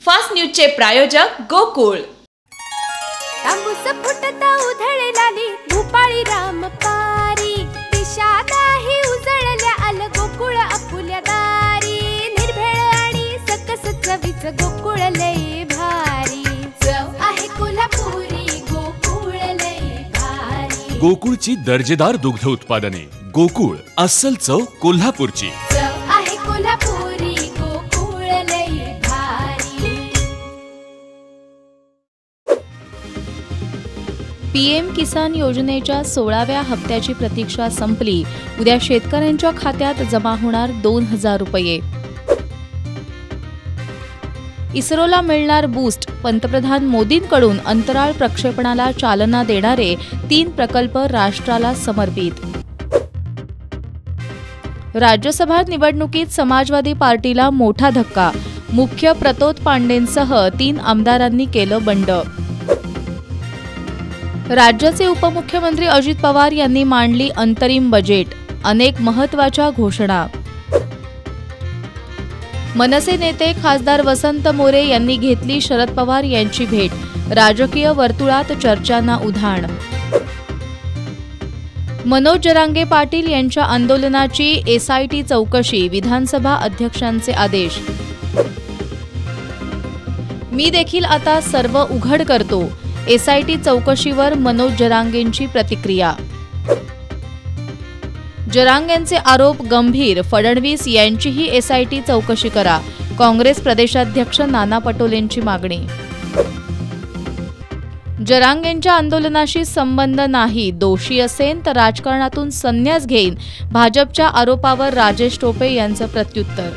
Fast न्यूजचे प्रायोजक गोकुळ। तांबूस फुटता उधळलाली भूपाळी रामपारी, दिशादाही उजळल्या आल गोकुळ आपुल्या दारी। निर्भेळ आणि सकस चवीच गोकुळ लय भारी, चव आहे कोल्हापुरी गोकुळ लय भारी। गोकुळची दर्जेदार दुग्ध उत्पादने, गोकुळ अस्सल चव कोल्हापूरची। चव आहे कोल्हापुरी गोकुळ लय भारी। पीएम किसान योजनेच्या 16व्या हप्त्याची प्रतीक्षा संपली। उद्या शेतकऱ्यांच्या खात्यात जमा होणार 2000 रुपये। इस्रोला मिळणार बूस्ट। पंतप्रधान मोदींकडून अंतराळ प्रक्षेपणाला चालना देणारे 3 प्रकल्प राष्ट्राला समर्पित। राज्यसभा निवडणुकीत समाजवादी पार्टीला मोठा धक्का। मुख्य प्रतोद पांडेंसह 3 आमदारांनी केलं बंड। राज्याचे उपमुख्यमंत्री अजित पवार यांनी मांडली अंतरिम बजेट। अनेक महत्त्वाच्या घोषणा। मनसे नेते खासदार वसंत मोरे यांनी घेतली शरद पवार यांची भेट। राजकीय वर्तुळात चर्चांना उधाण। मनोज जरांगे पाटील यांच्या आंदोलनाची एसआयटी चौकशी। विधानसभा अध्यक्षांचे आदेश। मी देखील आता सर्व उघड करतो। एसआयटी चौकशीवर मनोज जरांगेंची प्रतिक्रिया। जरांगेंचे आरोप गंभीर। फडणवीस यांचीही एसआयटी चौकशी करा। काँग्रेस प्रदेशाध्यक्ष नाना पटोलेंची मागणी। जरांगेंच्या आंदोलनाशी संबंध नाही, दोषी असेल तर राजकारणातून संन्यास घेईन। भाजपच्या आरोपावर राजेश टोपे यांचं प्रत्युत्तर।